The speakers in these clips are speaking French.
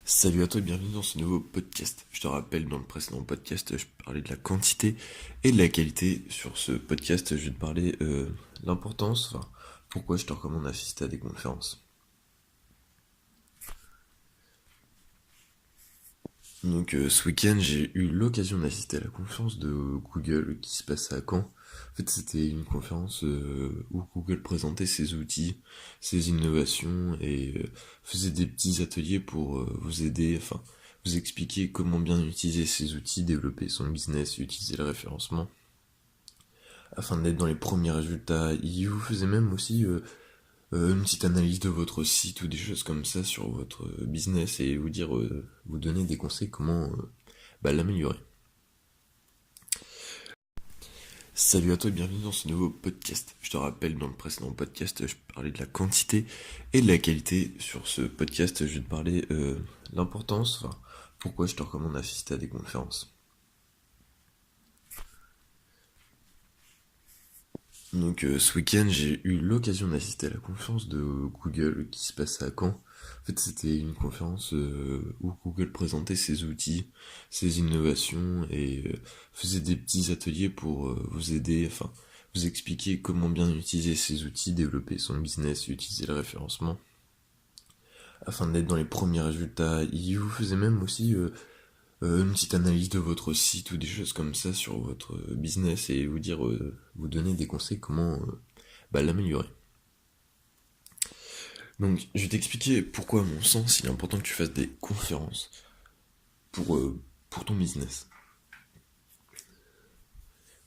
Salut à toi et bienvenue dans ce nouveau podcast. Je te rappelle, dans le précédent podcast, je parlais de la quantité et de la qualité. Sur ce podcast, je vais te parler l'importance, enfin, pourquoi je te recommande d'assister à des conférences. Donc ce week-end, j'ai eu l'occasion d'assister à la conférence de Google qui se passait à Caen. En fait, c'était une conférence où Google présentait ses outils, ses innovations et faisait des petits ateliers pour vous aider, enfin, vous expliquer comment bien utiliser ces outils, développer son business, utiliser le référencement, afin d'être dans les premiers résultats. Il vous faisait même aussi une petite analyse de votre site ou des choses comme ça sur votre business et vous dire, vous donner des conseils comment l'améliorer. Salut à toi et bienvenue dans ce nouveau podcast. Je te rappelle, dans le précédent podcast, je parlais de la quantité et de la qualité. Sur ce podcast, je vais te parler l'importance, enfin, pourquoi je te recommande d'assister à des conférences. Donc ce week-end, j'ai eu l'occasion d'assister à la conférence de Google qui se passait à Caen. En fait, c'était une conférence où Google présentait ses outils, ses innovations et faisait des petits ateliers pour vous aider, enfin, vous expliquer comment bien utiliser ces outils, développer son business, utiliser le référencement, afin d'être dans les premiers résultats. Il vous faisait même aussi une petite analyse de votre site ou des choses comme ça sur votre business et vous dire, vous donner des conseils comment l'améliorer. Donc, je vais t'expliquer pourquoi, à mon sens, il est important que tu fasses des conférences pour, pour ton business.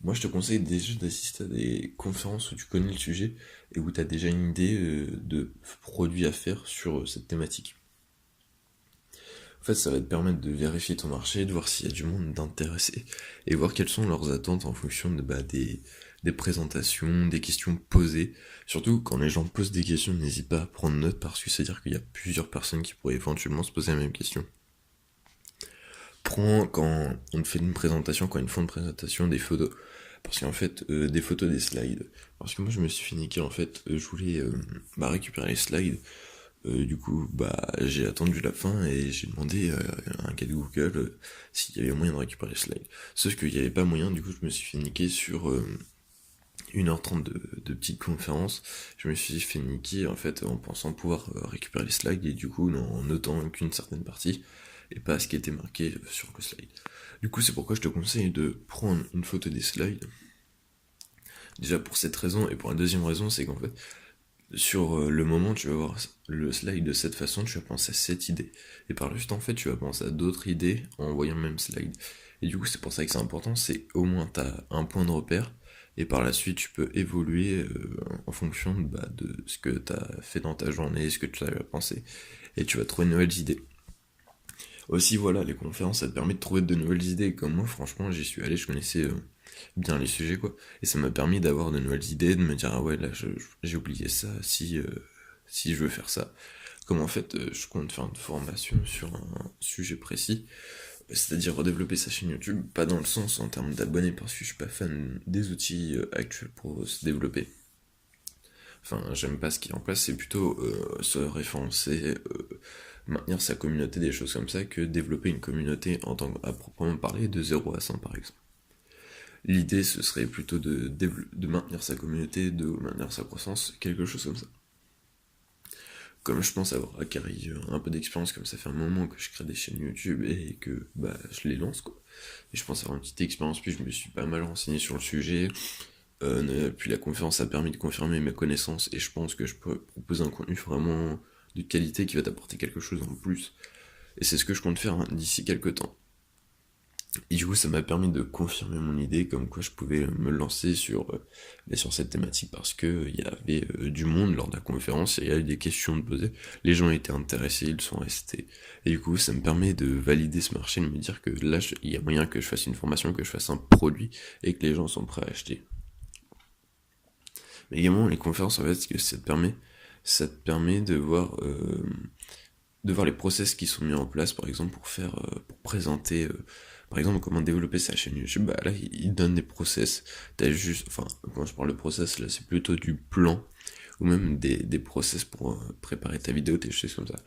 Moi, je te conseille déjà d'assister à des conférences où tu connais le sujet et où tu as déjà une idée de produits à faire sur cette thématique. En fait, ça va te permettre de vérifier ton marché, de voir s'il y a du monde d'intéressé et voir quelles sont leurs attentes en fonction des présentations, des questions posées. Surtout quand les gens posent des questions, n'hésite pas à prendre note parce que c'est-à-dire qu'il y a plusieurs personnes qui pourraient éventuellement se poser la même question. Prends quand on te fait une présentation, quand ils font une présentation, des photos. Parce qu'en fait, des photos, des slides. Parce que moi, je me suis fait niquer, en fait, je voulais récupérer les slides. Du coup, j'ai attendu la fin et j'ai demandé à un gars de Google s'il y avait moyen de récupérer les slides. Sauf qu'il n'y avait pas moyen, du coup, je me suis fait niquer sur 1h30 de petite conférence. Je me suis fait niquer, en fait, en pensant pouvoir récupérer les slides et du coup, en notant qu'une certaine partie et pas ce qui était marqué sur le slide. Du coup, c'est pourquoi je te conseille de prendre une photo des slides. Déjà pour cette raison, et pour la deuxième raison, c'est qu'en fait, sur le moment, tu vas voir le slide de cette façon, tu vas penser à cette idée. Et par la suite, en fait, tu vas penser à d'autres idées en voyant le même slide. Et du coup, c'est pour ça que c'est important, c'est au moins tu as un point de repère, et par la suite, tu peux évoluer en fonction de ce que tu as fait dans ta journée, ce que tu as pensé, et tu vas trouver de nouvelles idées. Aussi, voilà, les conférences, ça te permet de trouver de nouvelles idées. Comme moi, franchement, j'y suis allé, je connaissais bien les sujets, quoi. Et ça m'a permis d'avoir de nouvelles idées, de me dire, ah ouais, là, j'ai oublié ça, si je veux faire ça. Comme en fait, je compte faire une formation sur un sujet précis, c'est-à-dire redévelopper sa chaîne YouTube, pas dans le sens en termes d'abonnés, parce que je suis pas fan des outils actuels pour se développer. Enfin, j'aime pas ce qui est en place, c'est plutôt se référencer, maintenir sa communauté, des choses comme ça, que développer une communauté en tant qu'à proprement parler de 0 à 100 par exemple. L'idée, ce serait plutôt de maintenir sa communauté, de maintenir sa croissance, quelque chose comme ça. Comme je pense avoir acquis un peu d'expérience, comme ça fait un moment que je crée des chaînes YouTube et que je les lance, quoi. Et je pense avoir une petite expérience, puis je me suis pas mal renseigné sur le sujet. Puis la conférence a permis de confirmer mes connaissances et je pense que je peux proposer un contenu vraiment de qualité qui va t'apporter quelque chose en plus. Et c'est ce que je compte faire d'ici quelques temps. Et du coup, ça m'a permis de confirmer mon idée, comme quoi je pouvais me lancer sur cette thématique parce que il y avait du monde lors de la conférence et il y a eu des questions de poser. Les gens étaient intéressés, ils sont restés. Et du coup, ça me permet de valider ce marché, de me dire que là, il y a moyen que je fasse une formation, que je fasse un produit et que les gens sont prêts à acheter. Mais également, les conférences, en fait, ce que ça te permet de voir les process qui sont mis en place, par exemple, pour présenter, par exemple, comment développer sa chaîne YouTube. Là, il donne des process. T'as juste, enfin, quand je parle de process, là, c'est plutôt du plan ou même des process pour préparer ta vidéo, des choses comme ça.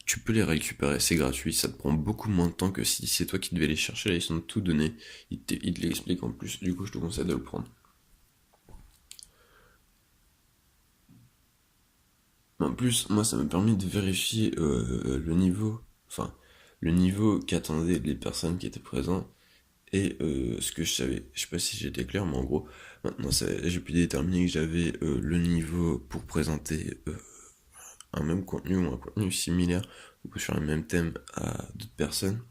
Tu peux les récupérer, c'est gratuit, ça te prend beaucoup moins de temps que si c'est toi qui devais les chercher, là ils sont tout donnés, ils te l'expliquent en plus, du coup je te conseille de le prendre. En plus, moi ça m'a permis de vérifier enfin le niveau qu'attendaient les personnes qui étaient présentes et ce que je savais. Je sais pas si j'étais clair, mais en gros, maintenant j'ai pu déterminer que j'avais le niveau pour présenter un même contenu ou un contenu similaire ou sur un même thème à d'autres personnes.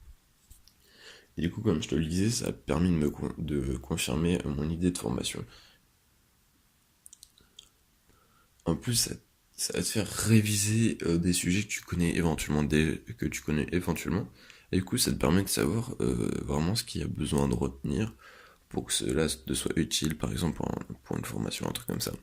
Et du coup, comme je te le disais, ça a permis de confirmer mon idée de formation. En plus, ça va te faire réviser des sujets que tu connais éventuellement. Et du coup, ça te permet de savoir vraiment ce qu'il y a besoin de retenir pour que cela te soit utile, par exemple pour une formation, un truc comme ça.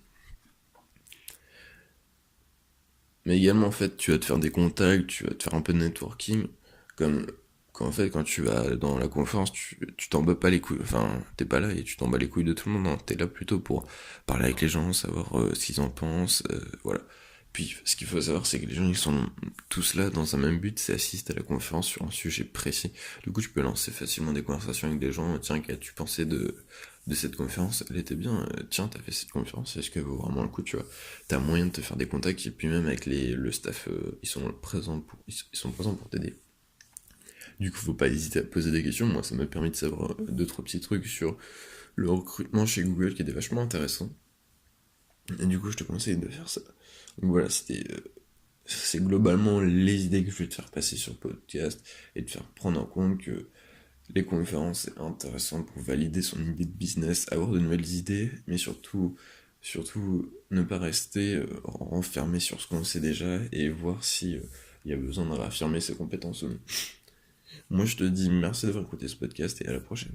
Mais également, en fait, tu vas te faire des contacts, tu vas te faire un peu de networking, comme quand, en fait, quand tu vas dans la conférence, tu t'en bats pas les couilles, enfin, t'es pas là et tu t'en bats les couilles de tout le monde, hein. T'es là plutôt pour parler avec les gens, savoir ce qu'ils en pensent, voilà. Puis, ce qu'il faut savoir, c'est que les gens, ils sont tous là dans un même but, c'est assister à la conférence sur un sujet précis. Du coup, tu peux lancer facilement des conversations avec des gens, tiens, qu'as-tu pensé de cette conférence? Elle était bien, tiens, t'as fait cette conférence, est-ce qu'elle vaut vraiment le coup, tu vois? T'as moyen de te faire des contacts et puis même avec le staff, ils sont présents pour t'aider. Du coup, faut pas hésiter à poser des questions. Moi, ça m'a permis de savoir deux trois petits trucs sur le recrutement chez Google qui était vachement intéressant. Et du coup, je te conseille de faire ça. Donc voilà, c'est globalement les idées que je vais te faire passer sur le podcast et te faire prendre en compte que les conférences c'est intéressant pour valider son idée de business, avoir de nouvelles idées, mais surtout ne pas rester enfermé sur ce qu'on sait déjà et voir si il y a besoin de réaffirmer ses compétences ou non. Moi je te dis merci d'avoir écouté ce podcast et à la prochaine.